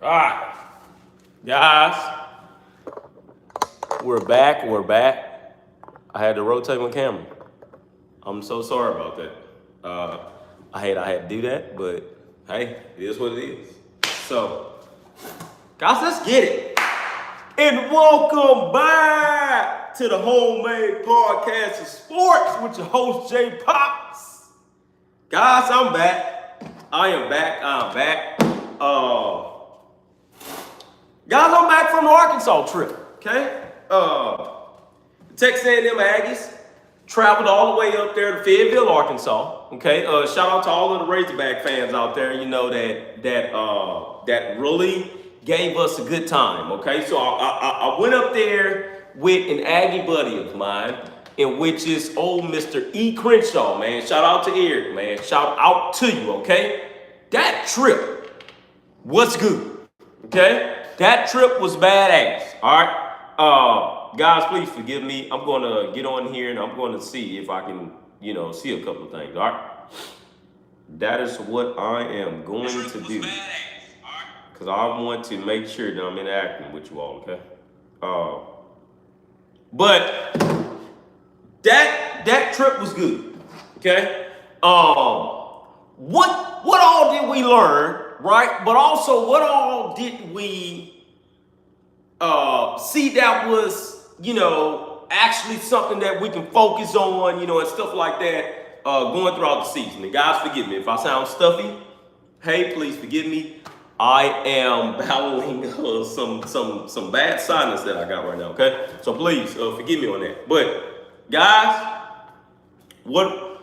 All right, guys, we're back. I had to rotate my camera. I'm so sorry about that. I had to do that, but hey, it is what it is. So, guys, let's get it. And welcome back to the Homemade Podcast of Sports with your host, Jay Pops. Guys, I'm back. I'm back. Guys, I'm back from the Arkansas trip, okay? Texas A&M Aggies traveled all the way up there to Fayetteville, Arkansas, okay? Shout out to all of the Razorback fans out there, you know, that really gave us a good time, okay? So I went up there with an Aggie buddy of mine, in which is old Mr. E. Crenshaw, man. Shout out to Eric, man. Shout out to you, okay? That trip was good, okay? That trip was badass, all right? Guys, please forgive me. I'm going to get on here and I'm going to see if I can, you know, see a couple of things, all right? That is what I am going to do. Because I want to make sure that I'm interacting with you all, okay? But that trip was good, okay? What all did we learn, right? But also, what all did we see that was, you know, actually something that we can focus on, you know, and stuff like that going throughout the season. And guys, forgive me if I sound stuffy. Hey, please forgive me. I am battling some bad sinus that I got right now, okay? So please forgive me on that. But guys, what are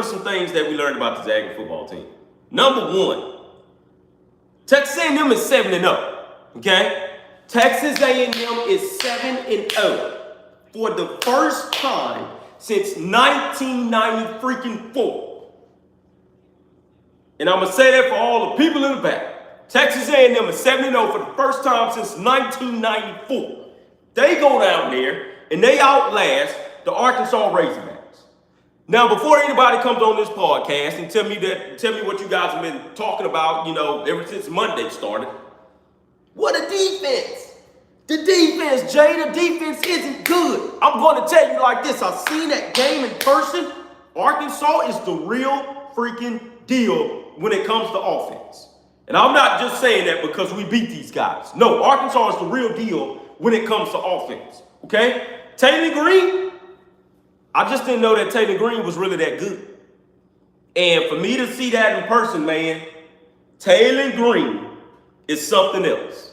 some things that we learned about the Aggie football team? Number one, Texas A&M is 7-0. Okay? Texas A&M is 7-0 for the first time since 1994. And I'm gonna say that for all the people in the back. Texas A&M is 7-0 for the first time since 1994. They go down there and they outlast the Arkansas Razorbacks. Now, before anybody comes on this podcast and tell me what you guys have been talking about, you know, ever since Monday started. What a defense! The defense, Jay, the defense isn't good. I'm going to tell you like this. I've seen that game in person. Arkansas is the real freaking deal when it comes to offense. And I'm not just saying that because we beat these guys. No, Arkansas is the real deal when it comes to offense. Okay? Taylor Green, I just didn't know that Taylor Green was really that good. And for me to see that in person, man, Taylor Green is something else.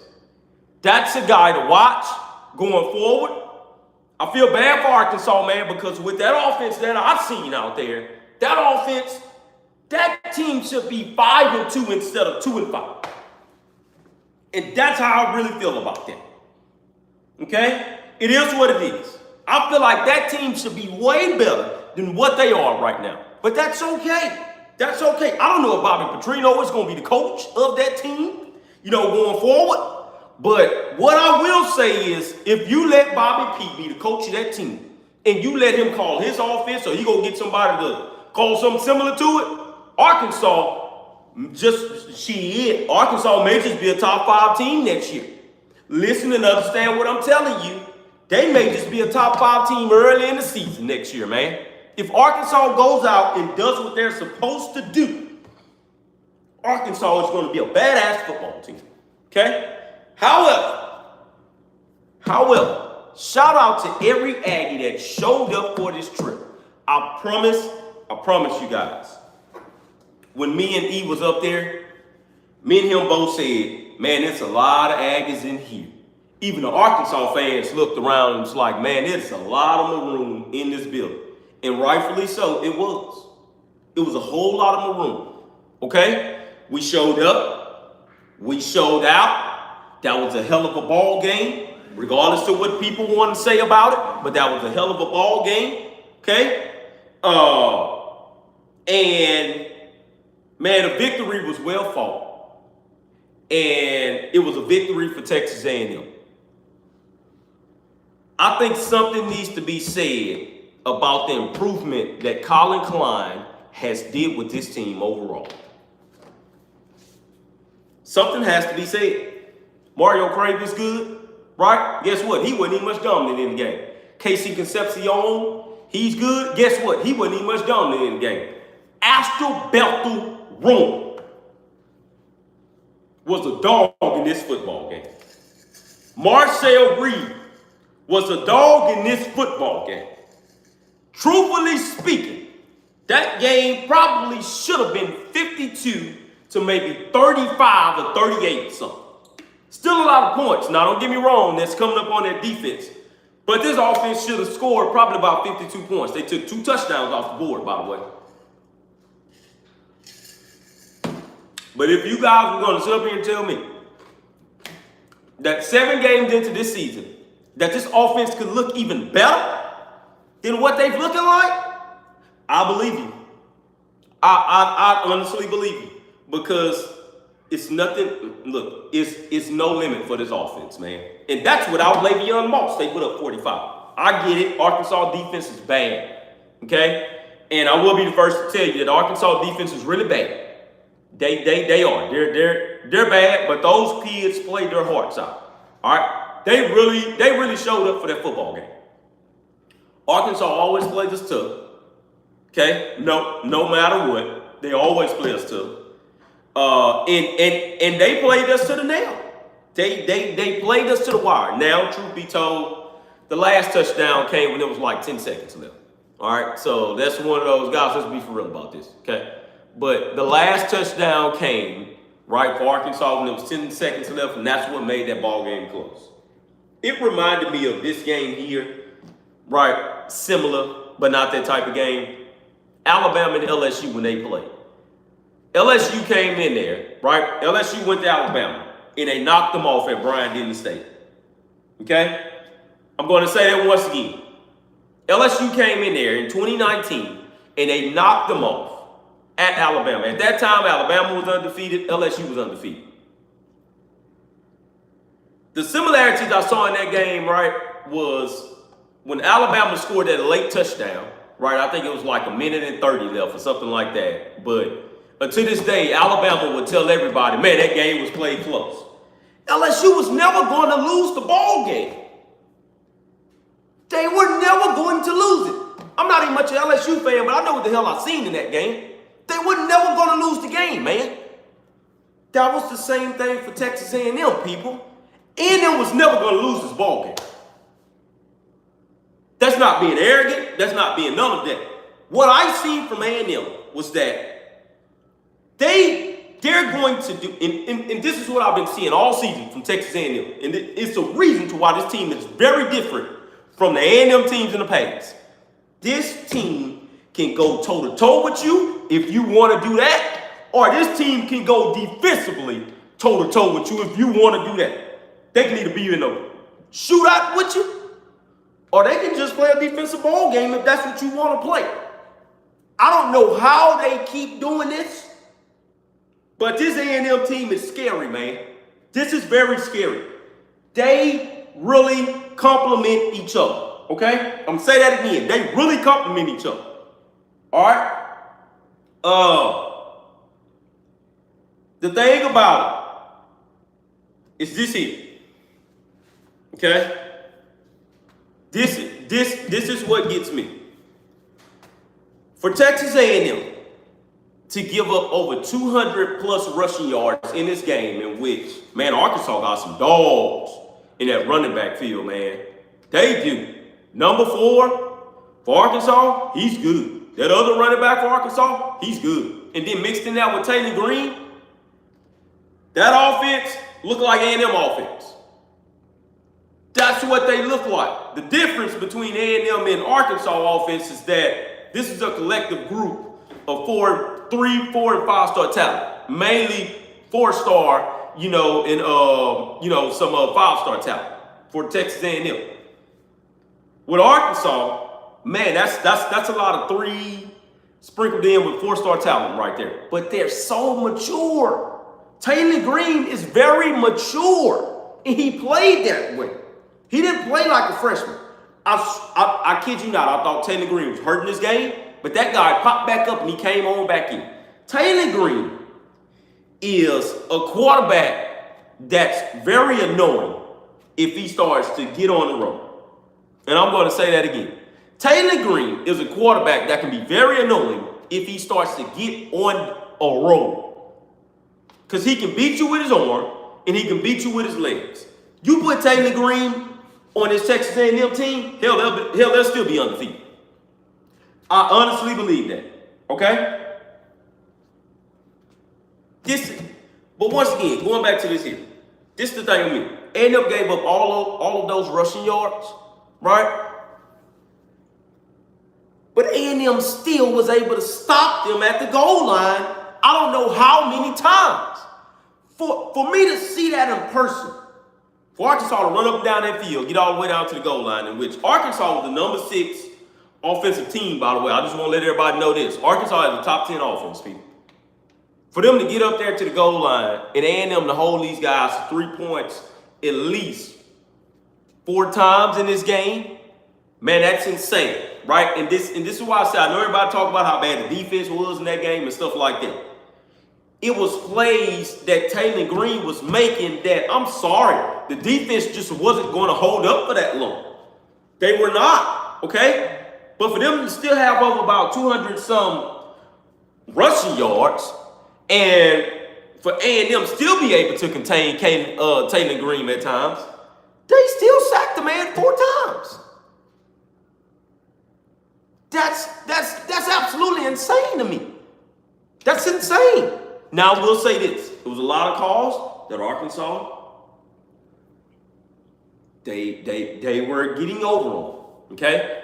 That's a guy to watch going forward. I feel bad for Arkansas, man, because with that offense that I've seen out there, that offense, that team should be 5-2 instead of 2-5. And that's how I really feel about that. Okay? It is what it is. I feel like that team should be way better than what they are right now. But that's okay. That's okay. I don't know if Bobby Petrino is going to be the coach of that team, you know, going forward. But what I will say is, if you let Bobby P be the coach of that team, and you let him call his offense, or he go get somebody to call something similar to it, Arkansas may just be a top 5 team next year. Listen and understand what I'm telling you. They may just be a top 5 team early in the season next year, man. If Arkansas goes out and does what they're supposed to do, Arkansas is going to be a badass football team. Okay? However, shout out to every Aggie that showed up for this trip. I promise you guys. When me and E was up there, me and him both said, man, there's a lot of Aggies in here. Even the Arkansas fans looked around and was like, man, there's a lot of maroon in this building. And rightfully so, it was. It was a whole lot of maroon. Okay? We showed up. We showed out. That was a hell of a ball game, regardless of what people want to say about it. But that was a hell of a ball game. Okay? And, man, the victory was well fought. and it was a victory for Texas A&M. I think something needs to be said about the improvement that Colin Klein has did with this team overall. Something has to be said. Mario Craig was good, right? Guess what? He wasn't even much dominant in the game. Casey Concepcion, he's good. Guess what? He wasn't even much dominant in the game. Astor Room was a dog in this football game. Marcel Reed was a dog in this football game. Truthfully speaking, that game probably should have been 52 to maybe 35 or 38 or something. Still a lot of points. Now, don't get me wrong, that's coming up on that defense. But this offense should have scored probably about 52 points. They took 2 touchdowns off the board, by the way. But if you guys were going to sit up here and tell me that 7 games into this season, that this offense could look even better than what they've looking like, I believe you. I honestly believe you. Because it's nothing, look, it's no limit for this offense, man. And that's without Le'Veon Moss. They put up 45. I get it. Arkansas defense is bad, okay? And I will be the first to tell you that Arkansas defense is really bad. They are. They're bad, but those kids played their hearts out. All right? They really showed up for that football game. Arkansas always plays us tough. Okay? No matter what, they always play us tough. And they played us to the nail. They played us to the wire. Now, truth be told, the last touchdown came when it was like 10 seconds left. All right? So that's one of those guys. Let's be for real about this. Okay? But the last touchdown came, right, for Arkansas when it was 10 seconds left, and that's what made that ball game close. It reminded me of this game here, right, similar, but not that type of game. Alabama and LSU when they played. LSU came in there, right? LSU went to Alabama, and they knocked them off at Bryant-Denny State. Okay? I'm going to say that once again. LSU came in there in 2019, and they knocked them off at Alabama. At that time, Alabama was undefeated. LSU was undefeated. The similarities I saw in that game, right, was when Alabama scored that late touchdown, right? I think it was like 1:30 left or something like that. But until this day, Alabama would tell everybody, man, that game was played close. LSU was never going to lose the ball game. They were never going to lose it. I'm not even much an LSU fan, but I know what the hell I seen in that game. They were never going to lose the game, man. That was the same thing for Texas A&M, people. A&M was never going to lose this ball game. That's not being arrogant. That's not being none of that. What I seen from A&M was that they're going to do, and this is what I've been seeing all season from Texas A&M, and it's a reason to why this team is very different from the A&M teams in the past. This team can go toe-to-toe with you if you want to do that, or this team can go defensively toe-to-toe with you if you want to do that. They can either be in a shootout with you, or they can just play a defensive ball game if that's what you want to play. I don't know how they keep doing this, but this A&M team is scary, man. This is very scary. They really complement each other, okay? I'm going to say that again. They really complement each other, all right? The thing about it is this here, okay? This is what gets me. For Texas A&M to give up over 200 plus rushing yards in this game, in which, man, Arkansas got some dogs in that running back field, man. They do. Number 4 for Arkansas, he's good. That other running back for Arkansas, he's good. And then mixed in that with Taylor Green, that offense looked like A&M offense. That's what they look like. The difference between A&M and Arkansas offense is that this is a collective group of 3, 4, and 5-star talent. Mainly 4-star, and some 5-star talent for Texas A&M. With Arkansas, man, that's a lot of 3 sprinkled in with 4-star talent right there. But they're so mature. Taylor Green is very mature, and he played that way. He didn't play like a freshman. I kid you not, I thought Taylor Green was hurting this game, but that guy popped back up and he came on back in. Taylor Green is a quarterback that's very annoying if he starts to get on the road. And I'm going to say that again. Taylor Green is a quarterback that can be very annoying if he starts to get on a roll. Because he can beat you with his arm and he can beat you with his legs. You put Taylor Green on this Texas A&M team, hell, they'll still be undefeated. I honestly believe that. Okay? But once again, going back to this here, this is the thing with me. A&M gave up all of those rushing yards, right? But A&M still was able to stop them at the goal line. I don't know how many times. For me to see that in person, for Arkansas to run up and down that field, get all the way down to the goal line, in which Arkansas was the number 6 offensive team, by the way. I just want to let everybody know this. Arkansas is the top 10 offense, people. For them to get up there to the goal line and A&M to hold these guys to 3 points at least 4 times in this game, man, that's insane, right? And this is why I say, I know everybody talk about how bad the defense was in that game and stuff like that. It was plays that Taylor Green was making that, I'm sorry, the defense just wasn't going to hold up for that long. They were not, okay? But for them to still have over about 200-some rushing yards and for A&M still be able to contain Taylor Green at times, they still sacked the man 4 times. That's absolutely insane to me. That's insane. Now, I will say this. There was a lot of calls that Arkansas, they were getting over on, okay?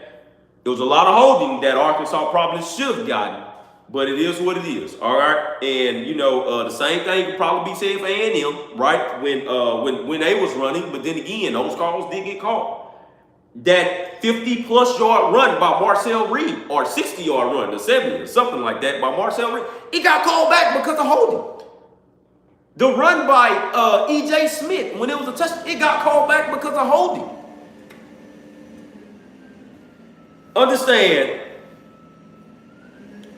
There was a lot of holding that Arkansas probably should have gotten, but it is what it is, all right? And, you know, the same thing could probably be said for A&M, right, when they was running, but then again, those calls did get called. That 50-plus yard run by Marcel Reed, or 60-yard run, or 70, or something like that by Marcel Reed, it got called back because of holding. The run by E.J. Smith, when it was a touchdown, it got called back because of holding. Understand,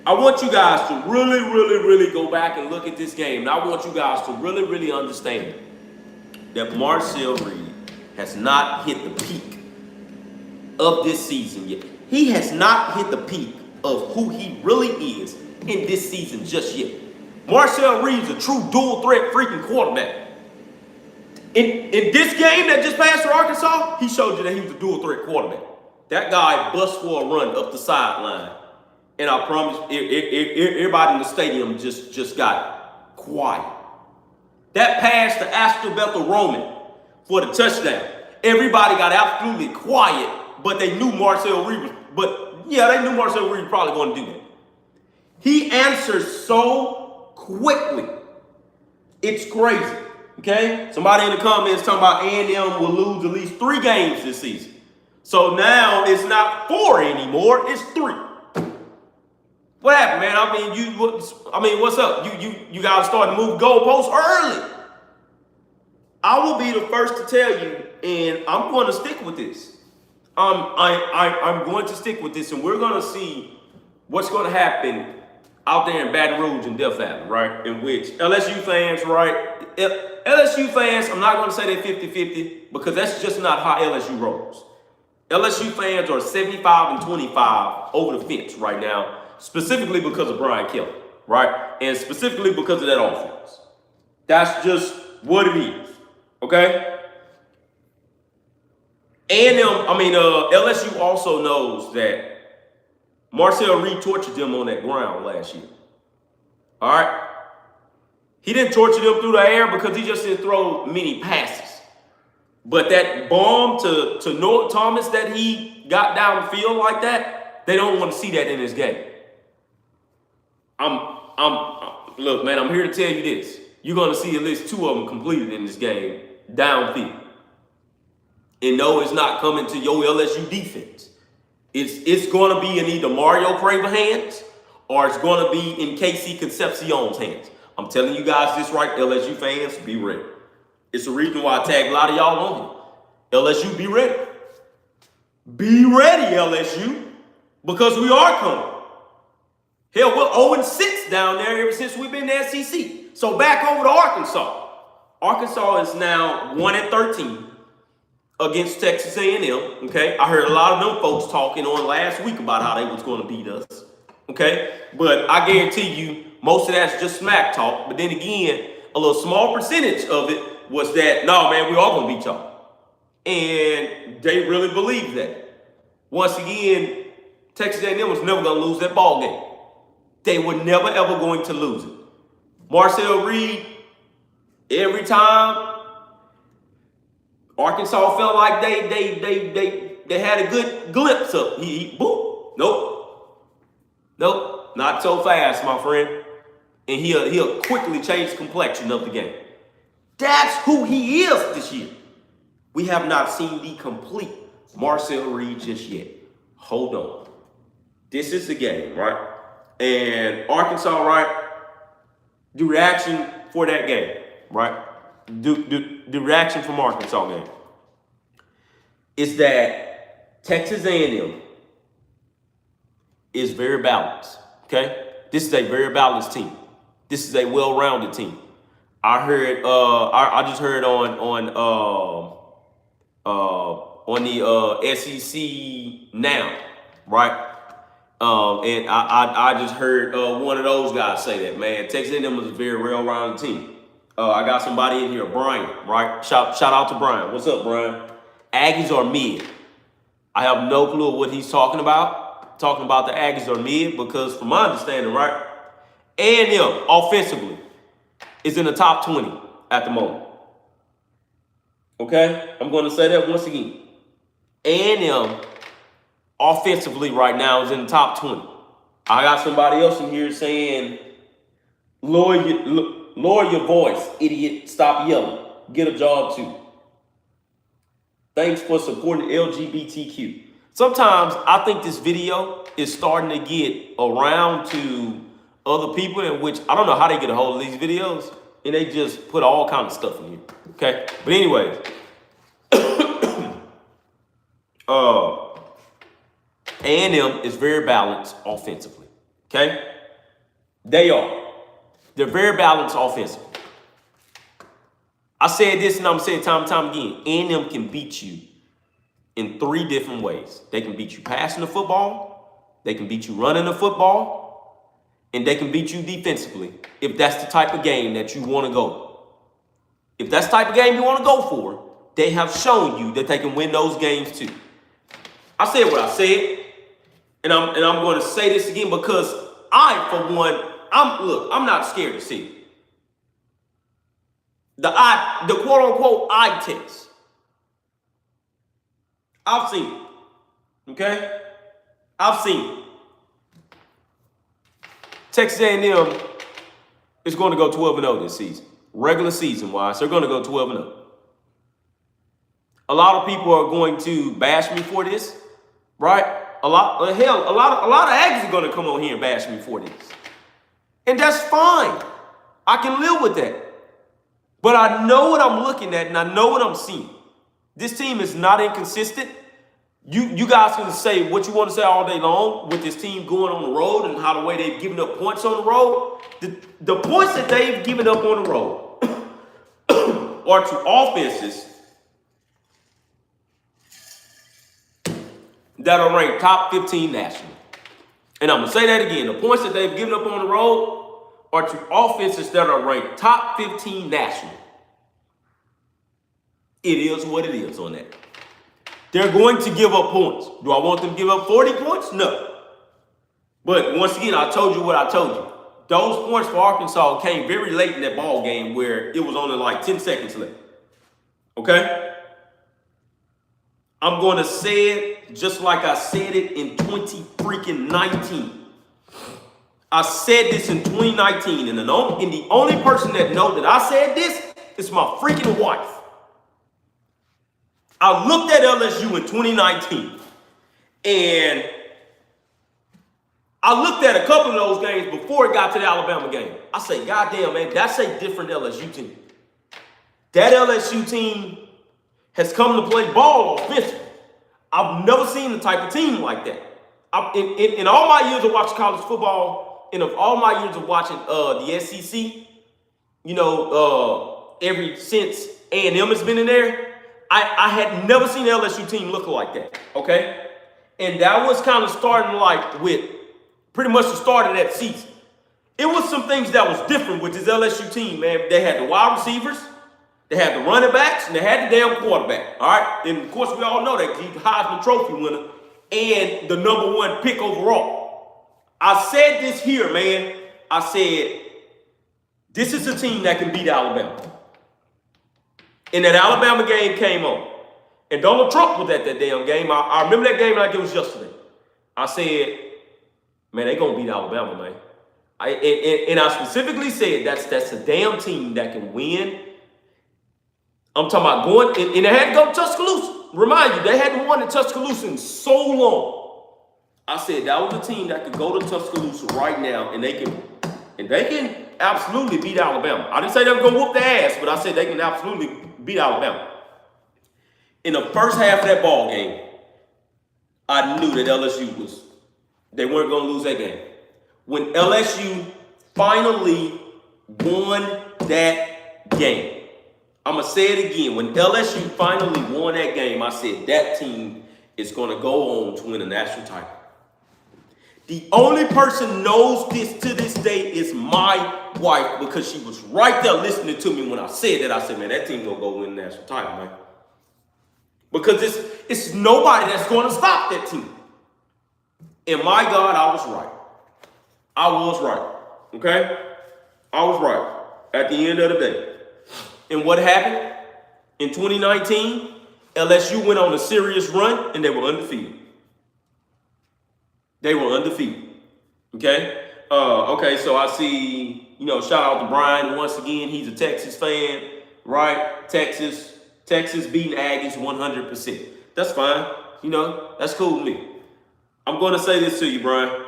I want you guys to really go back and look at this game. And I want you guys to really understand that Marcel Reed has not hit the peak of this season yet. He has not hit the peak of who he really is in this season just yet. Marcel Reed's a true dual threat freaking quarterback. In this game that just passed for Arkansas, he showed you that he was a dual threat quarterback. That guy bust for a run up the sideline. And I promise, everybody in the stadium just got quiet. That pass to Astor Bethel Roman for the touchdown. Everybody got absolutely quiet, but they knew Marcel Reed they knew Marcel Reed was probably going to do that. He answers so quickly. It's crazy, okay? Somebody in the comments talking about A&M will lose at least 3 games this season. So now it's not 4 anymore, it's 3. What happened, man? What's up? You guys started to move goalposts early. I will be the first to tell you, and I'm going to stick with this. I'm going to stick with this, and we're going to see what's going to happen out there in Baton Rouge and Death Valley, right? In which LSU fans, right? LSU fans, I'm not going to say they're 50-50 because that's just not how LSU rolls. LSU fans are 75-25 over the fence right now, specifically because of Brian Kelly, right? And specifically because of that offense. That's just what it is, okay? LSU also knows that Marcel Reed tortured them on that ground last year. All right? He didn't torture them through the air because he just didn't throw many passes. But that bomb to Noah Thomas that he got down the field like that, they don't want to see that in this game. Look, man, I'm here to tell you this. You're going to see at least 2 of them completed in this game downfield. And no, it's not coming to your LSU defense. It's going to be in either Mario Craver hands or it's going to be in Casey Concepcion's hands. I'm telling you guys this right, LSU fans, be ready. It's the reason why I tagged a lot of y'all on here. LSU, be ready. Be ready, LSU, because we are coming. Hell, we're 0-6 down there ever since we've been in the SEC. So back over to Arkansas. Arkansas is now 1-13 against Texas A&M, okay? I heard a lot of them folks talking on last week about how they was going to beat us, okay? But I guarantee you, most of that's just smack talk. But then again, a little small percentage of it was that, no, man, we all going to beat y'all. And they really believed that. Once again, Texas A&M was never going to lose that ball game. They were never, ever going to lose it. Marcel Reed, every time Arkansas felt like they had a good glimpse of, boom, nope, not so fast, my friend. And he'll quickly change the complexion of the game. That's who he is this year. We have not seen the complete Marcel Reed just yet. Hold on. This is the game, right? And Arkansas, right? The reaction for that game, right? The reaction from Arkansas game is that Texas A&M is very balanced, okay? This is a very balanced team. This is a well-rounded team. I heard, I just heard on the SEC now, right? And I just heard one of those guys say that, man, Texas A&M was a very well-rounded team. I got somebody in here, Brian, right? Shout out to Brian. What's up, Brian? Aggies are mid. I have no clue what he's talking about. Talking about the Aggies are mid because from my understanding, right, A&M offensively is in the top 20 at the moment. Okay? I'm going to say that once again. A&M offensively right now is in the top 20. I got somebody else in here saying, lower your voice, idiot. Stop yelling. Get a job too. Thanks for supporting LGBTQ. Sometimes I think this video is starting to get around to other people in which I don't know how they get a hold of these videos, and they just put all kind of stuff in here. Okay? But anyways, A&M is very balanced offensively. Okay? They are. They're very balanced offensively. I said this and I'm saying time and time again. A&M can beat you in 3 different ways. They can beat you passing the football, they can beat you running the football, and they can beat you defensively if that's the type of game that you want to go. If that's the type of game you want to go for, they have shown you that they can win those games too. I said what I said, and I'm going to say this again because I, for one, I'm not scared to see it. The quote unquote eye test. I've seen it. Okay? I've seen it. Texas A&M is going to go 12-0 this season. Regular season wise, they're going to go 12-0. A lot of people are going to bash me for this, right? A lot of Aggies are going to come on here and bash me for this. And that's fine. I can live with that. But I know what I'm looking at and I know what I'm seeing. This team is not inconsistent. You guys can say what you want to say all day long with this team going on the road and how the way they've given up points on the road. The points that they've given up on the road are to offenses that are ranked top 15 nationally. And I'm going to say that again. The points that they've given up on the road are to offenses that are ranked top 15 nationally. It is what it is on that. They're going to give up points. Do I want them to give up 40 points? No. But once again, I told you what I told you. Those points for Arkansas came very late in that ball game where it was only like 10 seconds left. Okay? I'm going to say it just like I said it in 2019. I said this in 2019, and the only person that knows that I said this is my freaking wife. I looked at LSU in 2019, and I looked at a couple of those games before it got to the Alabama game. I say, goddamn, man, that's a different LSU team. That LSU team has come to play ball offensively. I've never seen a type of team like that. In all my years of watching college football, and of all my years of watching the SEC, ever since A&M has been in there, I had never seen an LSU team look like that, okay? And that was kind of starting like with pretty much the start of that season. It was some things that was different with this LSU team, man. They had the wide receivers, they had the running backs, and they had the damn quarterback, all right? And, of course, we all know that he's the Heisman Trophy winner and the #1 pick overall. I said this here, man. I said, this is a team that can beat Alabama. And that Alabama game came on. And Donald Trump was at that damn game. I remember that game like it was yesterday. I said, man, they going to beat Alabama, man. And I specifically said that's a damn team that can win. I'm talking about going, and they had to go to Tuscaloosa. Remind you, they hadn't won in Tuscaloosa in so long. I said that was a team that could go to Tuscaloosa right now, and they can absolutely beat Alabama. I didn't say they were going to whoop their ass, but I said they can absolutely beat Alabama. In the first half of that ball game, I knew that LSU they weren't going to lose that game. When LSU finally won that game, I'm going to say it again. When LSU finally won that game, I said that team is going to go on to win a national title. The only person knows this to this day is my wife, because she was right there listening to me when I said that. I said, man, that team going to go win the national title, man. Because it's nobody that's going to stop that team. And my God, I was right. I was right. Okay? I was right at the end of the day. And what happened? In 2019, LSU went on a serious run, and they were undefeated. They were undefeated. Okay? Okay, so I see, shout out to Brian once again. He's a Texas fan, right? Texas beating Aggies 100%. That's fine. That's cool with me. I'm going to say this to you, Brian.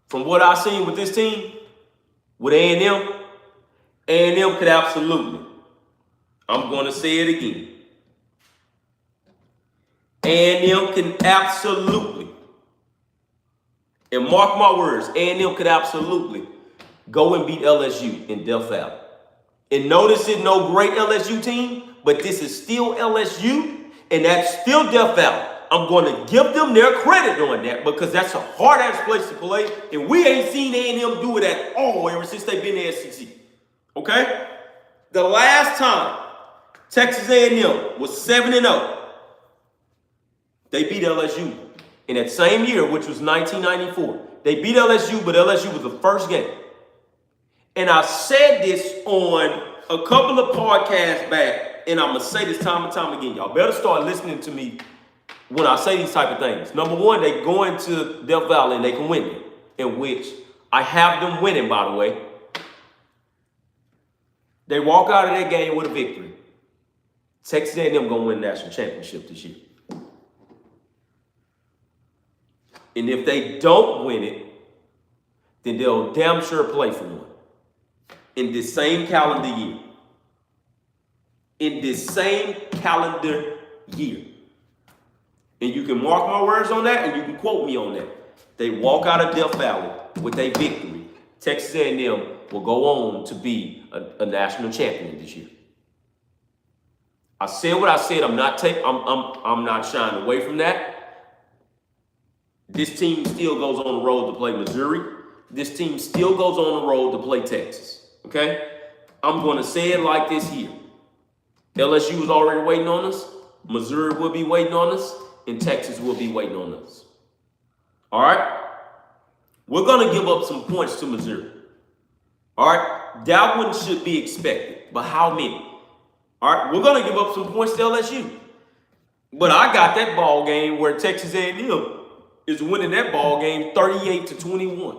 From what I've seen with this team, with A&M could absolutely, I'm going to say it again, A&M can absolutely, and mark my words, A&M could absolutely go and beat LSU in Death Valley. And notice it's no great LSU team, but this is still LSU, and that's still Death Valley. I'm going to give them their credit on that, because that's a hard-ass place to play, and we ain't seen A&M do it at all ever since they've been in the SEC. Okay? The last time Texas A&M was 7-0, they beat LSU in that same year, which was 1994. They beat LSU, but LSU was the first game. And I said this on a couple of podcasts back, and I'm going to say this time and time again. Y'all better start listening to me when I say these type of things. Number one, they go into Death Valley and they can win it, in which I have them winning, by the way. They walk out of that game with a victory. Texas A&M going to win the national championship this year. And if they don't win it, then they'll damn sure play for one. In this same calendar year. In this same calendar year. And you can mark my words on that, and you can quote me on that. They walk out of Death Valley with a victory. Texas A&M will go on to be a national champion this year. I said what I said. I'm not shying away from that. This team still goes on the road to play Missouri. This team still goes on the road to play Texas. Okay? I'm going to say it like this here. LSU is already waiting on us. Missouri will be waiting on us. And Texas will be waiting on us. All right? We're going to give up some points to Missouri. All right? That one should be expected. But how many? All right? We're going to give up some points to LSU. But I got that ball game where Texas A&M is winning that ball game 38-21.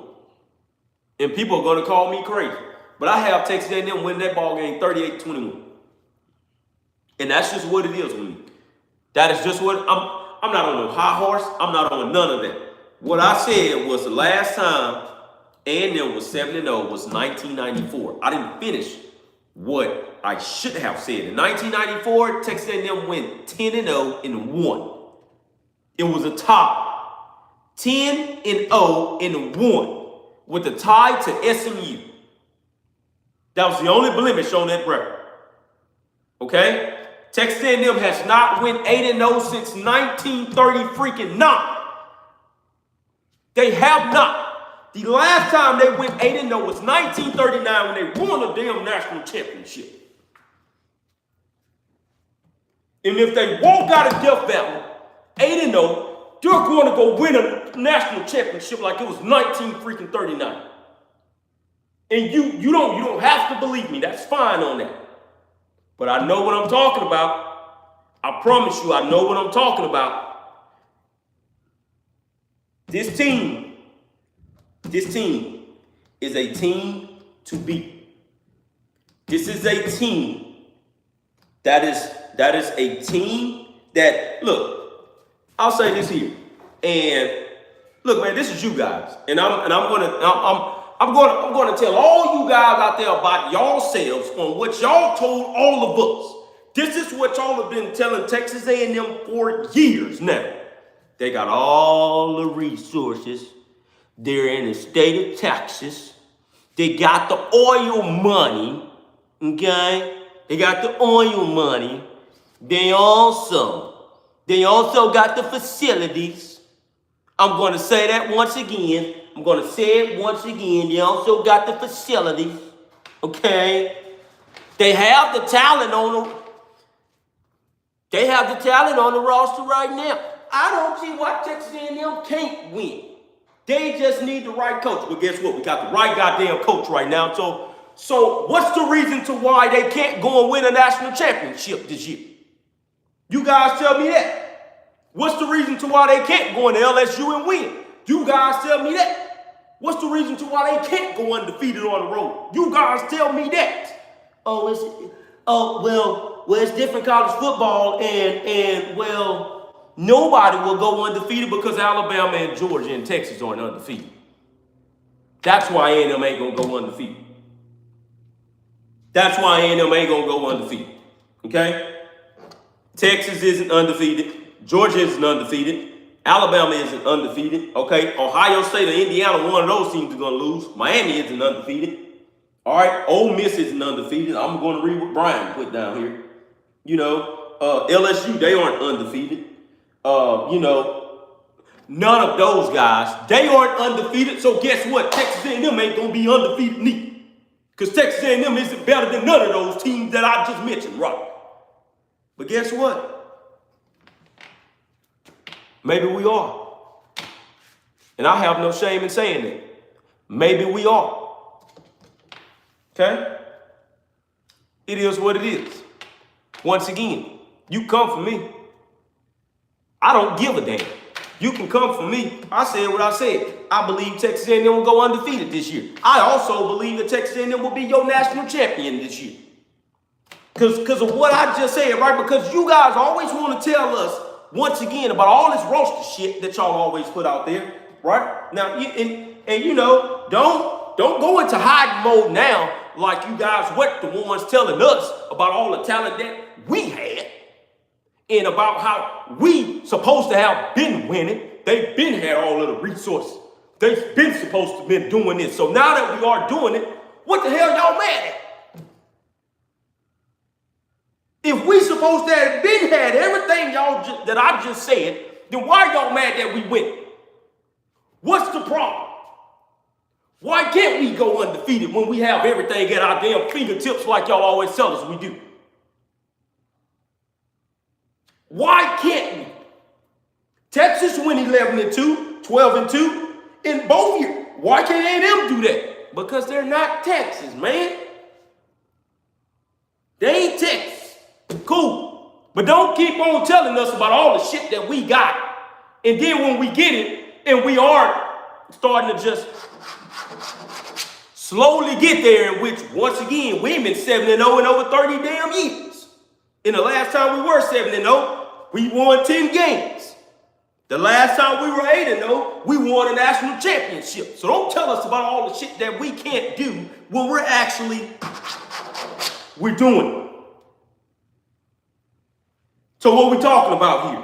And people are going to call me crazy. But I have Texas A&M winning that ball game 38-21. And that's just what it is with me. That is just what I'm not on no high horse. I'm not on none of that. What I said was the last time A&M was 7-0 was 1994. I didn't finish what I should have said. In 1994, Texas A&M went 10-0 and won. It was a tie. 10-0 and won with a tie to SMU. That was the only blemish on that record. Okay? Texas A&M has not went 8-0 since 1939. They have not. The last time they went 8-0 was 1939 when they won a damn national championship. And if they walk out of Death Valley 8-0, they're going to go win a national championship like it was 1939. And you don't have to believe me. That's fine on that. But I know what I'm talking about. I promise you, I know what I'm talking about. This team is a team to beat. This is a team that is a team that, look, I'll say this here. And look, man, this is you guys. And I'm gonna tell all you guys out there about yourselves on what y'all told all of us. This is what y'all have been telling Texas A&M for years now. They got all the resources. They're in the state of Texas. They got the oil money, okay? They got the oil money. They also got the facilities. I'm going to say that once again. I'm going to say it once again. They also got the facilities, okay? They have the talent on the roster right now. I don't see why Texas A&M can't win. They just need the right coach. But guess what? We got the right goddamn coach right now. So what's the reason to why they can't go and win a national championship this year? You guys tell me that. What's the reason to why they can't go into LSU and win? You guys tell me that. What's the reason to why they can't go undefeated on the road? You guys tell me that. Well, it's different college football, and nobody will go undefeated because Alabama and Georgia and Texas aren't undefeated. That's why A&M ain't gonna go undefeated. That's why A&M ain't gonna go undefeated. Okay? Texas isn't undefeated. Georgia isn't undefeated. Alabama isn't undefeated. Okay? Ohio State or Indiana, one of those teams is gonna lose. Miami isn't undefeated. All right? Ole Miss isn't undefeated. I'm gonna read what Brian put down here. LSU, they aren't undefeated. None of those guys, they aren't undefeated. So guess what? Texas A&M ain't gonna be undefeated neither. Because Texas A&M isn't better than none of those teams that I just mentioned, right? But guess what? Maybe we are. And I have no shame in saying that. Maybe we are. Okay? It is what it is. Once again, you come for me. I don't give a damn. You can come for me. I said what I said. I believe Texas A&M will go undefeated this year. I also believe that Texas A&M will be your national champion this year. Because of what I just said, right? Because you guys always want to tell us, once again, about all this roster shit that y'all always put out there, right? Now, don't go into hiding mode now like you guys weren't the ones telling us about all the talent that we had and about how we supposed to have been winning. They've been had all of the resources. They've been supposed to have been doing this. So now that we are doing it, what the hell y'all mad at? If we supposed to have been had everything that I just said, then why are y'all mad that we win? What's the problem? Why can't we go undefeated when we have everything at our damn fingertips like y'all always tell us we do? Why can't we? Texas went 11-2, 12-2 in both years. Why can't A&M do that? Because they're not Texas, man. They ain't Texas. Cool. But don't keep on telling us about all the shit that we got. And then when we get it, and we are starting to just slowly get there, in which, once again, we've been 7-0 in over 30 damn years. And the last time we were 7-0, we won 10 games. The last time we were 8-0, we won a national championship. So don't tell us about all the shit that we can't do when we're doing it. So what are we talking about here?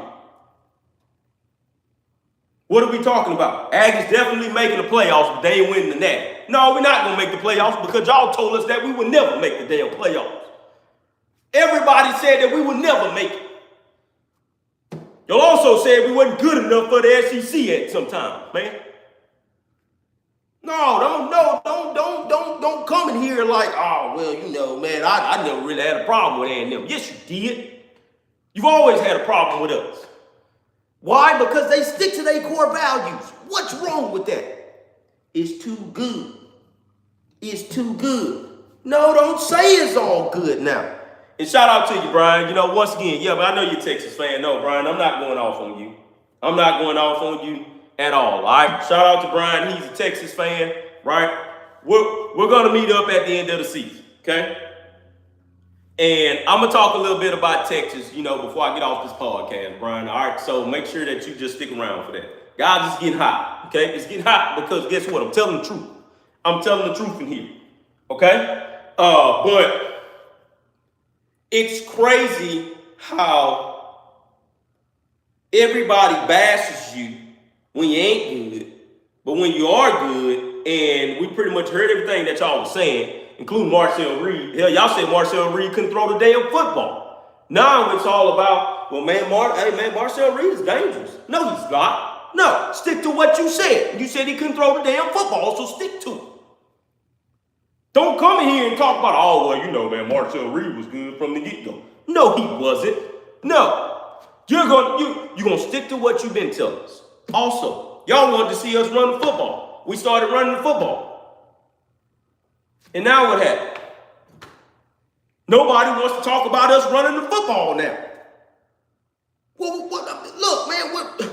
What are we talking about? Aggies definitely making the playoffs, but they ain't winning the natty. No, we're not going to make the playoffs because y'all told us that we would never make the damn playoffs. Everybody said that we would never make it. Y'all also said we wasn't good enough for the SEC at some time, man. Don't come in here like, oh, well, you know, man, I never really had a problem with A&M. Yes, you did. You've always had a problem with us. Why? Because they stick to their core values. What's wrong with that? It's too good. It's too good. No, don't say it's all good now. And shout out to you, Brian. You know, once again, yeah, but I know you're a Texas fan. No, Brian, I'm not going off on you. I'm not going off on you at all right? Shout out to Brian. He's a Texas fan, right? We're going to meet up at the end of the season, okay? And I'm going to talk a little bit about Texas, you know, before I get off this podcast, Brian. All right, so make sure that you just stick around for that. Guys, it's getting hot, okay? It's getting hot because guess what? I'm telling the truth. I'm telling the truth in here, okay? But it's crazy how everybody bashes you when you ain't good, but when you are good, and we pretty much heard everything that y'all was saying, including Marcel Reed. Hell, y'all said Marcel Reed couldn't throw the damn football. Now it's all about, well, man, Marcel Reed is dangerous. No, he's not. No, stick to what you said. You said he couldn't throw the damn football, so stick to it. Don't come in here and talk about, oh, well, you know, man, Marcel Reed was good from the get-go. No, he wasn't. No. You're gonna stick to what you've been telling us. Also, y'all wanted to see us run the football. We started running the football. And now what happened? Nobody wants to talk about us running the football now. Well, look, man,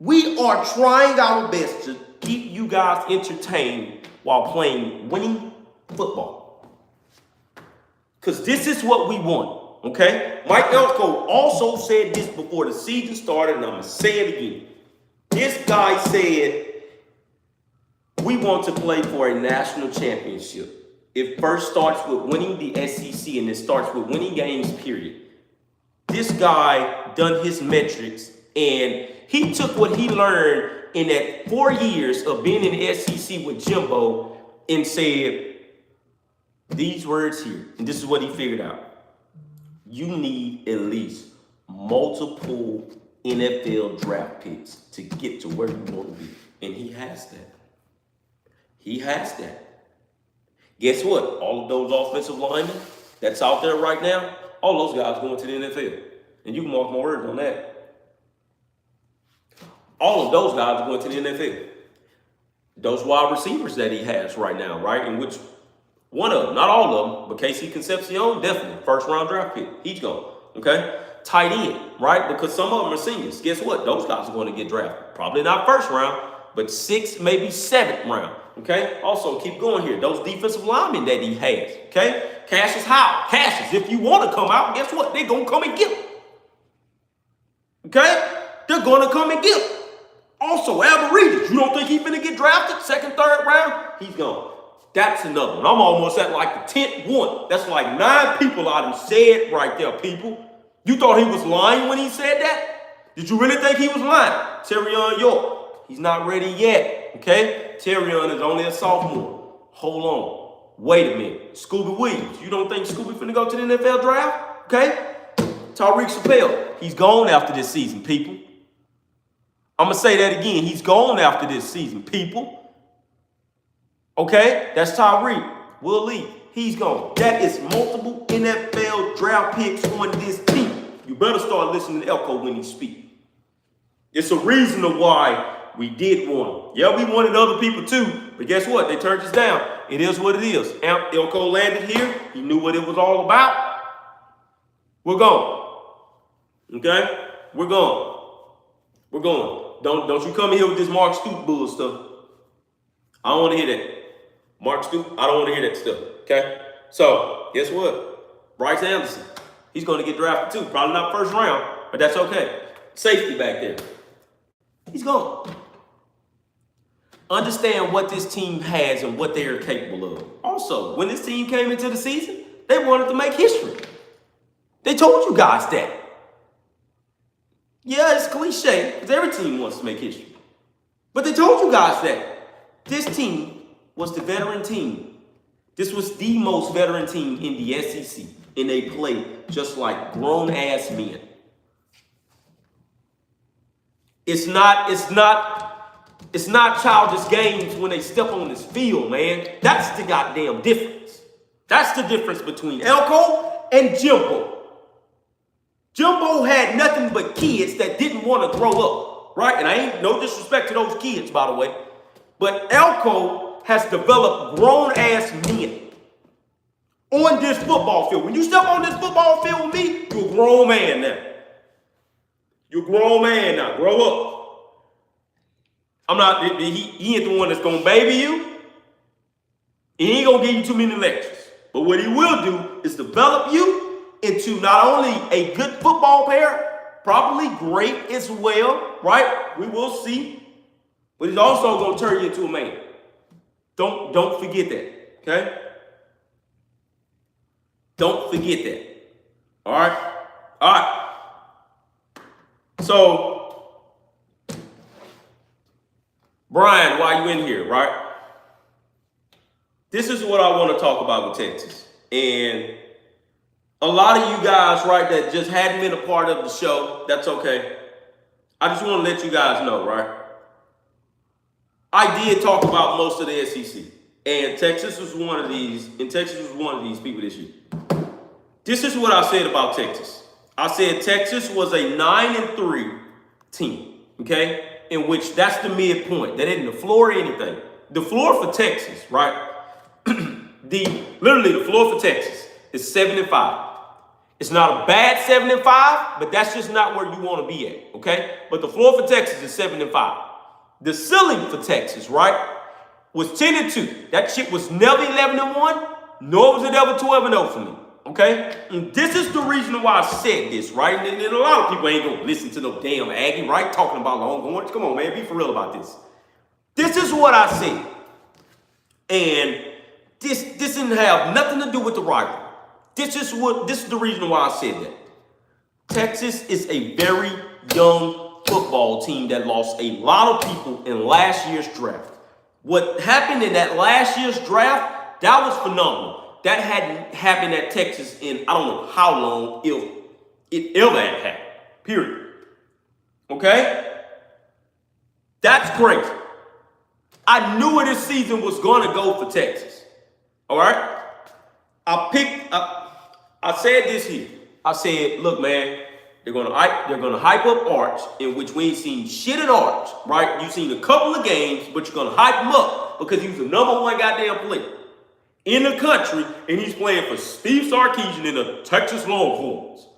we are trying our best to keep you guys entertained while playing winning football. Because this is what we want, okay? Mike Elko also said this before the season started, and I'm going to say it again. This guy said, we want to play for a national championship. It first starts with winning the SEC, and it starts with winning games, period. This guy done his metrics, and he took what he learned in that 4 years of being in the SEC with Jimbo and said these words here, and this is what he figured out. You need at least multiple NFL draft picks to get to where you want to be, and he has that. He has that. Guess what? All of those offensive linemen that's out there right now, all those guys going to the NFL. And you can mark my words on that. All of those guys are going to the NFL. Those wide receivers that he has right now, right? In which one of them, not all of them, but Casey Concepcion, definitely. First round draft pick. He's gone. Okay? Tight end, right? Because some of them are seniors. Guess what? Those guys are going to get drafted. Probably not first round, but 6th, maybe 7th round. Okay? Also, keep going here. Those defensive linemen that he has. Okay? Cassius Howard. Cassius, if you want to come out, guess what? They're going to come and get him. Okay? They're going to come and get him. Also, Alvarez, you don't think he's going to get drafted 2nd, 3rd round? He's gone. That's another one. I'm almost at like the 10th one. That's like 9 people I done said right there, people. You thought he was lying when he said that? Did you really think he was lying? Terrion York. He's not ready yet, okay? Terrion is only a sophomore. Hold on. Wait a minute. Scooby Williams. You don't think Scooby finna go to the NFL draft? Okay? Tyreek Chappelle. He's gone after this season, people. I'm going to say that again. He's gone after this season, people. Okay? That's Tyreek. Will Lee. He's gone. That is multiple NFL draft picks on this team. You better start listening to Elko when he speaks. It's a reason of why we did want him. Yeah, we wanted other people too, but guess what? They turned us down. It is what it is. Elko landed here. He knew what it was all about. We're gone. Okay? We're gone. We're gone. Don't you come here with this Mark Stoops bull stuff. I don't want to hear that. Mark Stoops, I don't want to hear that stuff. Okay? So, guess what? Bryce Anderson. He's going to get drafted too. Probably not first round, but that's okay. Safety back there. He's gone. Understand what this team has and what they are capable of. Also, when this team came into the season, they wanted to make history. They told you guys that. Yeah, it's cliche, because every team wants to make history. But they told you guys that this team was the veteran team. This was the most veteran team in the SEC, and they played just like grown-ass men. It's not childish games when they step on this field, man. That's the goddamn difference. That's the difference between Elko and Jimbo. Jimbo had nothing but kids that didn't want to grow up, right? And I ain't no disrespect to those kids, by the way. But Elko has developed grown-ass men on this football field. When you step on this football field with me, you're a grown man now. You're a grown man now. Grow up. I'm not, he ain't the one that's going to baby you. He ain't going to give you too many lectures. But what he will do is develop you into not only a good football player, probably great as well, right? We will see. But he's also going to turn you into a man. Don't forget that, okay? Don't forget that. All right? All right. So, Brian, why you in here, right? This is what I want to talk about with Texas. And a lot of you guys, right, that just hadn't been a part of the show, that's okay. I just want to let you guys know, right? I did talk about most of the SEC. And Texas was one of these, people this year. This is what I said about Texas. I said Texas was a 9-3 team, okay? In which that's the midpoint. That isn't the floor or anything. The floor for Texas, right? Literally the floor for Texas is 7-5. It's not a bad 7-5, but that's just not where you want to be at, okay? But the floor for Texas is 7-5. The ceiling for Texas, right, was 10-2. That shit was never 11-1, nor was it ever 12-0 for me. Okay? And this is the reason why I said this, right? And a lot of people ain't gonna listen to no damn Aggie, right? Talking about Longhorns. Come on, man. Be for real about this. This is what I said. And this didn't have nothing to do with the rivalry. This is the reason why I said that. Texas is a very young football team that lost a lot of people in last year's draft. What happened in that last year's draft, that was phenomenal. That hadn't happened at Texas in I don't know how long, if it ever had happened. Period. Okay? That's crazy. I knew where this season was going to go for Texas. All right? I said this here. I said, look, man, they're gonna hype up Arch, in which we ain't seen shit at Arch, right? You've seen a couple of games, but you're gonna hype him up because he's the #1 goddamn player in the country, and he's playing for Steve Sarkisian in the Texas Longhorns.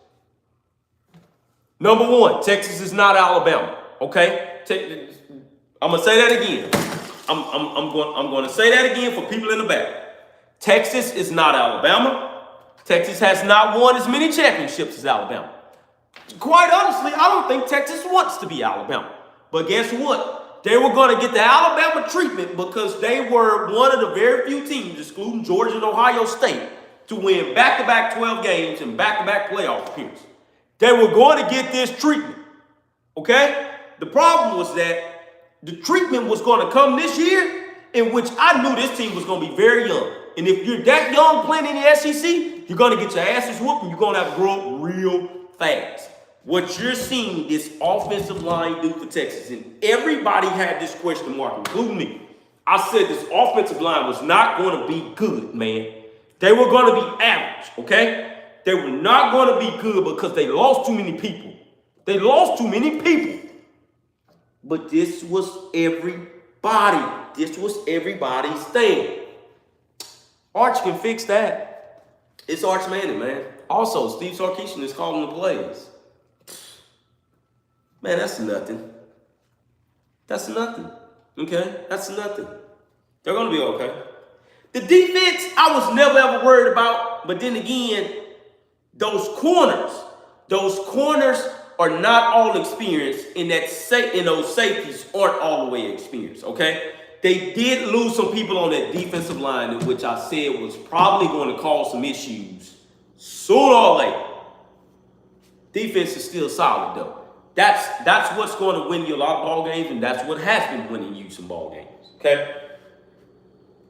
#1, Texas is not Alabama. Okay, I'm gonna say that again. I'm going to say that again for people in the back. Texas is not Alabama. Texas has not won as many championships as Alabama. Quite honestly, I don't think Texas wants to be Alabama. But guess what? They were going to get the Alabama treatment because they were one of the very few teams, excluding Georgia and Ohio State, to win back-to-back 12 games and back-to-back playoff appearances. They were going to get this treatment, okay? The problem was that the treatment was going to come this year, in which I knew this team was going to be very young. And if you're that young playing in the SEC, you're going to get your asses whooped and you're going to have to grow up real fast. What you're seeing this offensive line do for Texas, and everybody had this question mark, including me. I said this offensive line was not going to be good, man. They were going to be average, okay? They were not going to be good because they lost too many people. They lost too many people. But this was everybody. This was everybody's thing. Arch can fix that. It's Arch Manning, man. Also, Steve Sarkisian is calling the plays. Man, that's nothing. That's nothing. Okay? That's nothing. They're going to be okay. The defense, I was never ever worried about. But then again, those corners are not all experienced, and those safeties aren't all the way experienced, okay? They did lose some people on that defensive line, which I said was probably going to cause some issues sooner or later. Defense is still solid, though. That's what's going to win you a lot of ball games, and that's what has been winning you some ball games, okay?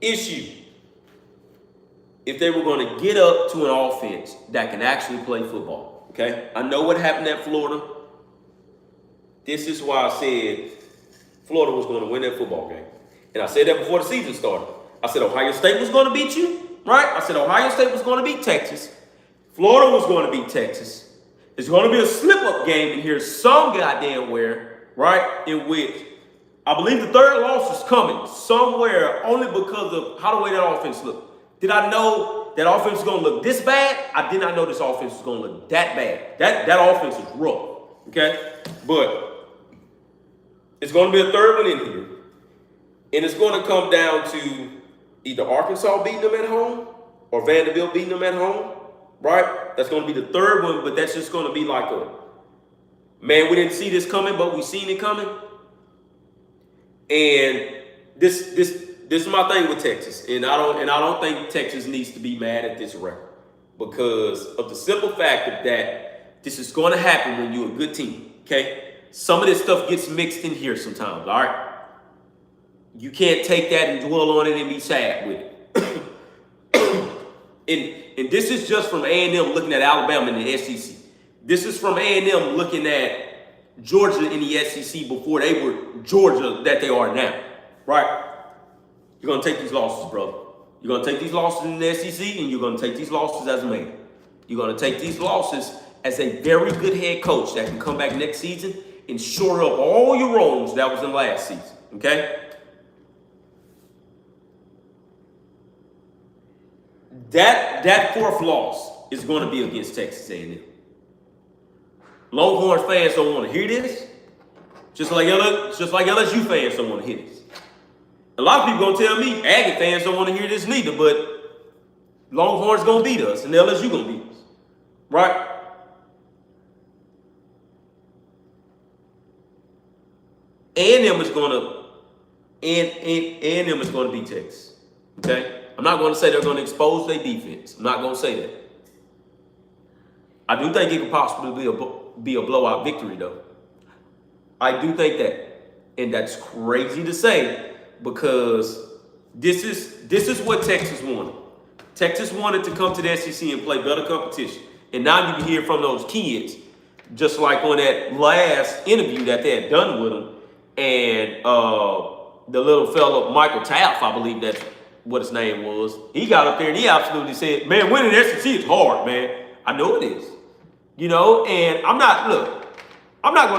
Issue. If they were going to get up to an offense that can actually play football, okay? I know what happened at Florida. This is why I said Florida was going to win that football game. And I said that before the season started. I said Ohio State was going to beat you, right? I said Ohio State was going to beat Texas. Florida was going to beat Texas. It's going to be a slip-up game in here some goddamn where, right, in which I believe the third loss is coming somewhere only because of how the way that offense looked. Did I know that offense was going to look this bad? I did not know this offense was going to look that bad. That offense is rough, okay? But it's going to be a third one in here. And it's going to come down to either Arkansas beating them at home or Vanderbilt beating them at home, right? That's going to be the third one, but that's just going to be like a, man, we didn't see this coming, but we seen it coming. And this is my thing with Texas, and I don't think Texas needs to be mad at this record because of the simple fact of that this is going to happen when you're a good team. Okay, some of this stuff gets mixed in here sometimes. All right, you can't take that and dwell on it and be sad with it. and this is just from A&M looking at Alabama in the SEC. This is from A&M looking at Georgia in the SEC before they were Georgia that they are now, right? You're going to take these losses, brother. You're going to take these losses in the SEC, and you're going to take these losses as a man. You're going to take these losses as a very good head coach that can come back next season and shore up all your wrongs that was in last season, okay? That fourth loss is going to be against Texas A&M. Longhorns fans don't want to hear this, just like LSU fans don't want to hear this. A lot of people gonna tell me Aggie fans don't want to hear this neither, but Longhorns gonna beat us and LSU gonna beat us, right? A&M is gonna beat Texas. Okay, I'm not gonna say they're gonna expose their defense. I'm not gonna say that. I do think it could possibly be a blowout victory, though. I do think that, and that's crazy to say because this is what Texas wanted. Texas wanted to come to the SEC and play better competition, and now you can hear from those kids, just like on that last interview that they had done with them, and the little fella Michael Taft, I believe that's what his name was. He got up there and he absolutely said, "Man, winning the SEC is hard, man." I know it is. You know, and I'm not going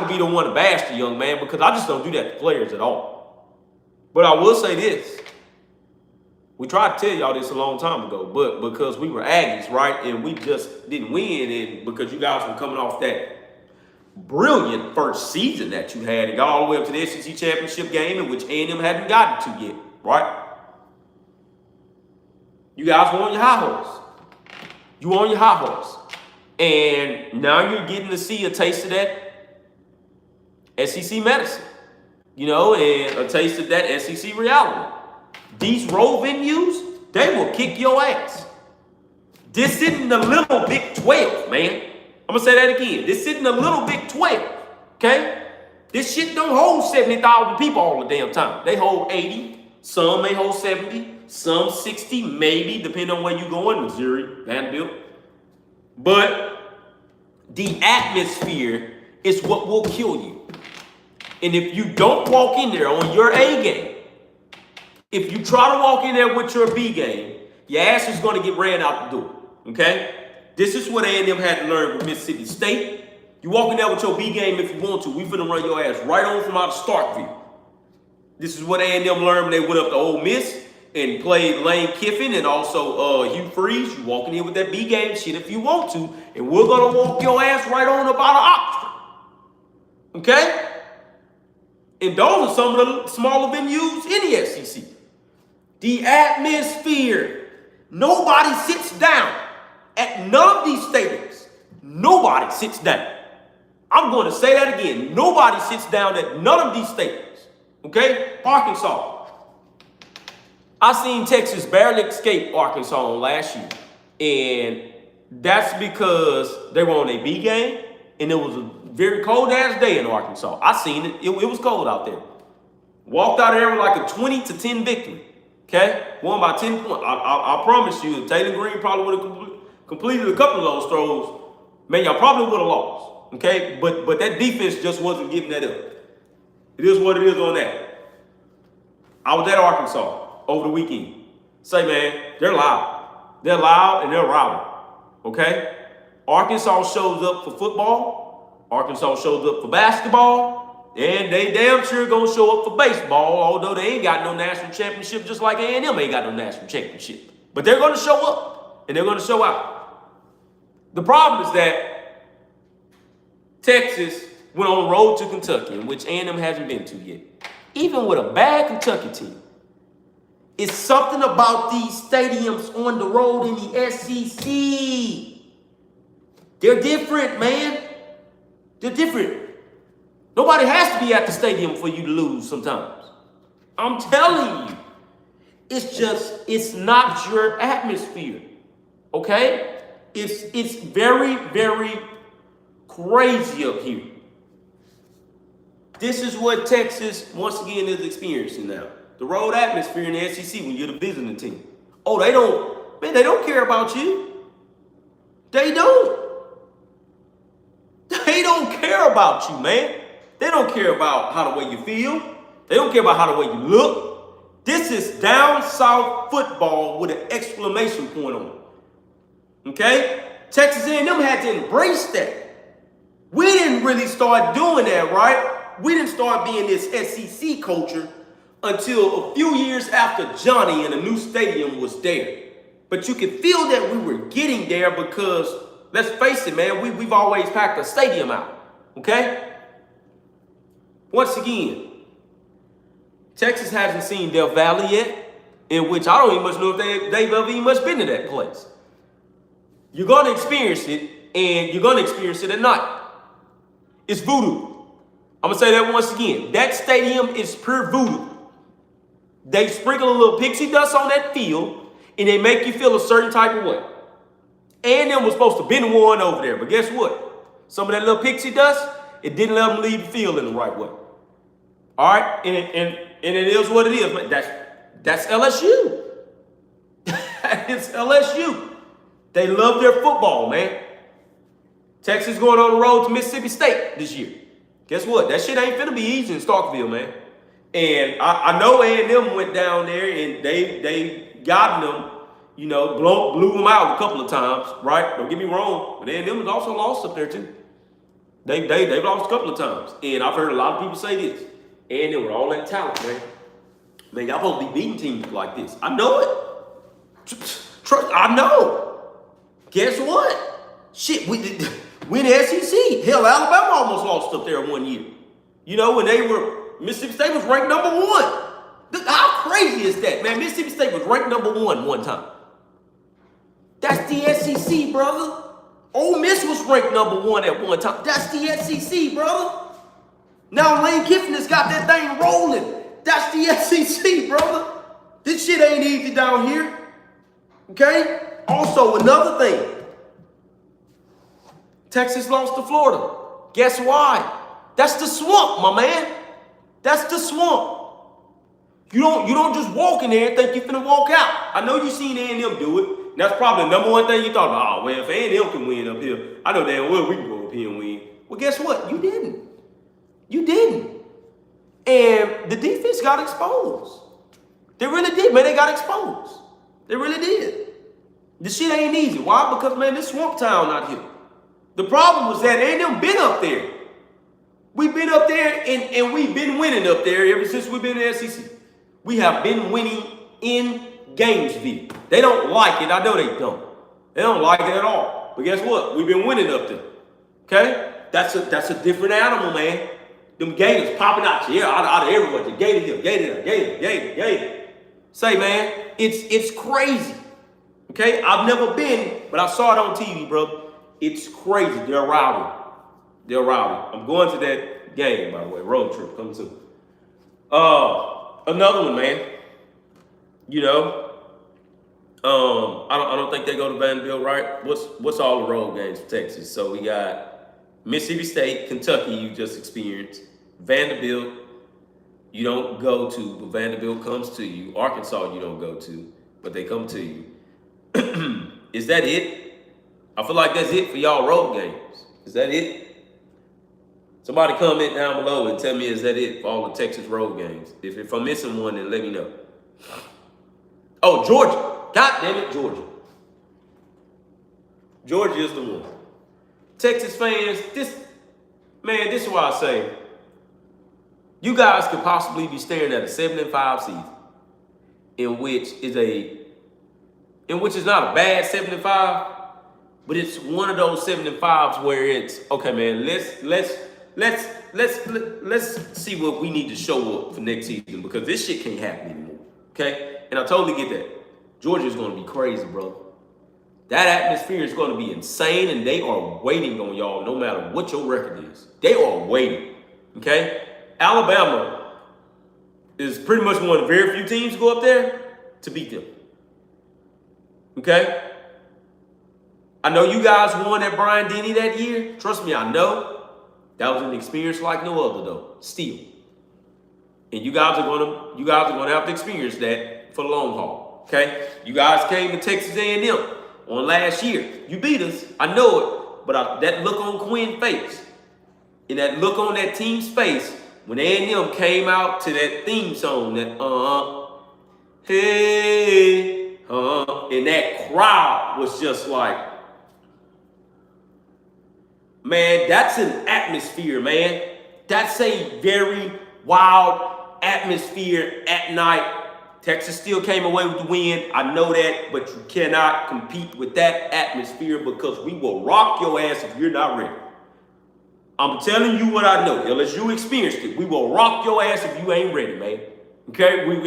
to be the one to bash the young man because I just don't do that to players at all. But I will say this. We tried to tell y'all this a long time ago, but because we were Aggies, right, and we just didn't win, and because you guys were coming off that brilliant first season that you had and got all the way up to the SEC championship game in which A&M hadn't gotten to yet, right? You guys were on your high horse. You were on your high horse. And now you're getting to see a taste of that SEC medicine, you know, and a taste of that SEC reality. These road venues, they will kick your ass. This isn't the little Big 12, man. I'm going to say that again. This isn't a little Big 12, okay? This shit don't hold 70,000 people all the damn time. They hold 80. Some may hold 70. Some 60, maybe, depending on where you going, Missouri, Vanderbilt. But the atmosphere is what will kill you. And if you don't walk in there on your A game, if you try to walk in there with your B game, your ass is going to get ran out the door, okay? This is what A&M had to learn with Mississippi State. You walk in there with your B game if you want to. We finna run your ass right on from out of Starkville. This is what A&M learned when they went up to Ole Miss and played Lane Kiffin and also Hugh Freeze. You walking in with that B game shit if you want to, and we're gonna walk your ass right on up out of Oxford. Okay? And those are some of the smaller venues in the SEC. The atmosphere. Nobody sits down at none of these stadiums. Nobody sits down. I'm going to say that again. Nobody sits down at none of these stadiums. Okay? Arkansas. I seen Texas barely escape Arkansas last year. And that's because they were on a B game. And it was a very cold ass day in Arkansas. I seen it. It was cold out there. Walked out of there with like a 20-10 victory. Okay? Won by 10 points. I promise you, if Taylor Green probably would have completed a couple of those throws, man, y'all probably would have lost. Okay? But that defense just wasn't giving that up. It is what it is on that. I was at Arkansas over the weekend. Say, man, they're loud. They're loud and they're rowdy. Okay? Arkansas shows up for football. Arkansas shows up for basketball. And they damn sure gonna show up for baseball, although they ain't got no national championship, just like A&M ain't got no national championship. But they're gonna show up, and they're gonna show out. The problem is that Texas went on the road to Kentucky, in which A&M hasn't been to yet. Even with a bad Kentucky team, it's something about these stadiums on the road in the SEC. They're different, man. They're different. Nobody has to be at the stadium for you to lose sometimes. I'm telling you. It's not your atmosphere. Okay? It's very, very crazy up here. This is what Texas, once again, is experiencing now. The road atmosphere in the SEC when you're the visiting team. Oh, they don't care about you. They don't. They don't care about you, man. They don't care about how the way you feel. They don't care about how the way you look. This is down south football with an exclamation point on it. Okay? Texas A&M had to embrace that. We didn't really start doing that, right? We didn't start being this SEC culture until a few years after Johnny and a new stadium was there. But you could feel that we were getting there because, let's face it, man, we've always packed a stadium out. Okay? Once again, Texas hasn't seen Death Valley yet, in which I don't even much know if they've ever even much been to that place. You're going to experience it, and you're going to experience it at night. It's voodoo. I'm going to say that once again. That stadium is pure voodoo. They sprinkle a little pixie dust on that field, and they make you feel a certain type of way. A&M was supposed to have been one over there, but guess what? Some of that little pixie dust, it didn't let them leave the field in the right way. All right? And it is what it is. Man. That's LSU. It's LSU. They love their football, man. Texas going on the road to Mississippi State this year. Guess what? That shit ain't finna be easy in Starkville, man. And I know A&M went down there and they got them, you know, blew them out a couple of times, right? Don't get me wrong, but A&M has also lost up there too. They've lost a couple of times. And I've heard a lot of people say this. A&M with all that talent, man. Man, y'all supposed to be beating teams like this. I know it. Trust, I know. Guess what? Shit, we in the SEC. Hell, Alabama almost lost up there 1 year. You know, when Mississippi State was ranked number 1. How crazy is that, man? Mississippi State was ranked number 1 one time. That's the SEC, brother. Ole Miss was ranked number 1 at one time. That's the SEC, brother. Now Lane Kiffin has got that thing rolling. That's the SEC, brother. This shit ain't easy down here. Okay? Also, another thing. Texas lost to Florida. Guess why? That's the swamp, my man. That's the swamp. You don't just walk in there and think you're finna walk out. I know you seen A&M do it. That's probably the number one thing you thought about. Oh, well, if A&M can win up here, I know damn well we can go up here and win. Well, guess what? You didn't. You didn't. And the defense got exposed. They really did, man. They got exposed. They really did. This shit ain't easy. Why? Because, man, this swamp town out here. The problem was that A&M been up there. We've been up there, and we've been winning up there ever since we've been in the SEC. We have been winning in Gainesville. They don't like it. I know they don't. They don't like it at all. But guess what? We've been winning up there. Okay? That's a different animal, man. Them Gators popping out your ear, out of everywhere. The Gator here, Gator there, Gator. Say, man, it's crazy. Okay? I've never been, but I saw it on TV, bro. It's crazy. They're rowdy. They're rowdy. I'm going to that game, by the way. Road trip coming soon. Another one, man. You know, I don't think they go to Vanderbilt, right? What's all the road games for Texas? So we got Mississippi State, Kentucky, you just experienced. Vanderbilt, you don't go to, but Vanderbilt comes to you. Arkansas, you don't go to, but they come to you. Is that it? I feel like that's it for y'all road games. Is that it? Somebody comment down below and tell me, is that it for all the Texas road games? If I'm missing one, then let me know. Oh, Georgia. God damn it, Georgia. Georgia is the one. Texas fans, this is why I say, you guys could possibly be staring at a 7-5 season, in which is not a bad 7-5, but it's one of those 7-5s where it's okay, man. Let's see what we need to show up for next season, because this shit can't happen anymore. Okay, and I totally get that. Georgia is going to be crazy, bro. That atmosphere is going to be insane, and they are waiting on y'all no matter what your record is. They are waiting. Okay, Alabama is pretty much one of the very few teams to go up there to beat them. Okay? I know you guys won at Bryant Denny that year. Trust me, I know. That was an experience like no other, though. Still. And you guys are gonna have to experience that for the long haul. Okay? You guys came to Texas A&M on last year. You beat us. I know it. But that look on Quinn's face and that look on that team's face when A&M came out to that theme song, that hey, and that crowd was just like, man, that's an atmosphere, man. That's a very wild atmosphere at night. Texas still came away with the win. I know that, but you cannot compete with that atmosphere, because we will rock your ass if you're not ready. I'm telling you what I know. LSU experienced it. We will rock your ass if you ain't ready, man. Okay? We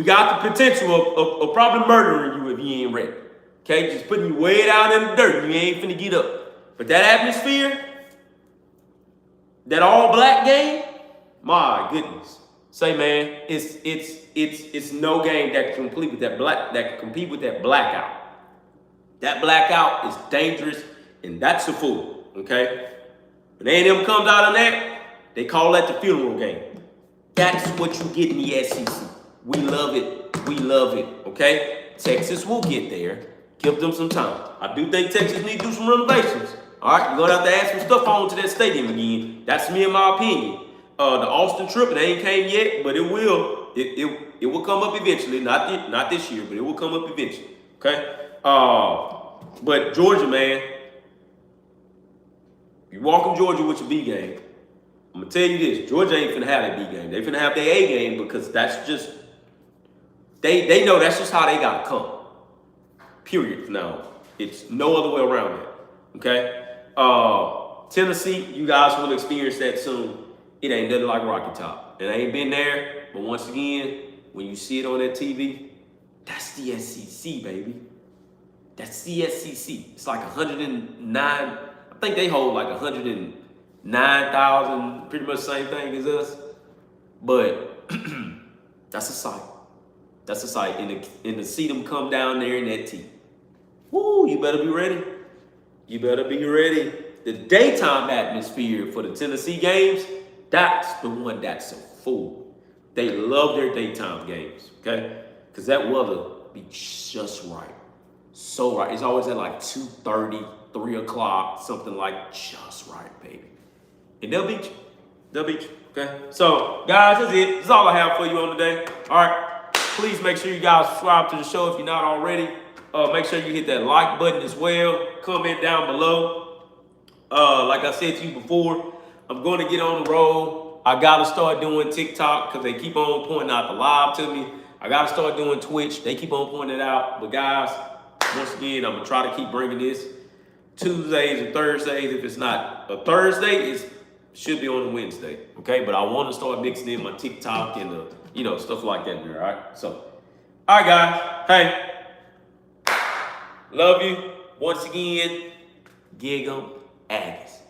got the potential of probably murdering you if you ain't ready. Okay? Just putting you way down in the dirt. You ain't finna get up. But that atmosphere, that all-black game, my goodness. Say, man, it's no game that can compete with that blackout. That blackout is dangerous, and that's a fool. Okay? When A&M comes out of that, they call that the funeral game. That's what you get in the SEC. We love it. We love it. Okay? Texas will get there. Give them some time. I do think Texas needs to do some renovations. All right? You're going to have to add some stuff on to that stadium again. That's me and my opinion. The Austin trip, it ain't came yet, but it will. It will come up eventually. Not this year, but it will come up eventually. Okay? But Georgia, man, you walk in Georgia with your B game, I'm gonna tell you this: Georgia ain't finna have that B game. They finna have their A game, because that's just they know that's just how they gotta come. Period. From now on, it's no other way around that. Okay? Tennessee, you guys will experience that soon. It ain't nothing like Rocky Top. And I ain't been there, but once again, when you see it on that TV, that's the SEC, baby. That's the SEC. It's like 109. I think they hold like 109,000, pretty much the same thing as us. But that's a sight. That's a sight. And to see them come down there in that team. Woo, you better be ready. You better be ready. The daytime atmosphere for the Tennessee games, that's the one that's a fool. They love their daytime games, okay? Because that weather be just right. So right. It's always at like 2:30, 3 o'clock, something like just right, baby. And they'll beat you. They'll beat you, okay? So, guys, that's it. That's all I have for you on today. All right. Please make sure you guys subscribe to the show if you're not already. Make sure you hit that like button as well. Comment down below. Like I said to you before, I'm going to get on the road. I got to start doing TikTok because they keep on pointing out the live to me. I got to start doing Twitch. They keep on pointing it out. But guys, once again, I'm going to try to keep bringing this Tuesdays and Thursdays. If it's not a Thursday, it should be on a Wednesday. Okay, but I want to start mixing in my TikTok and stuff like that there. All right. So, all right, guys. Hey, love you once again. Gig 'em. Aggies.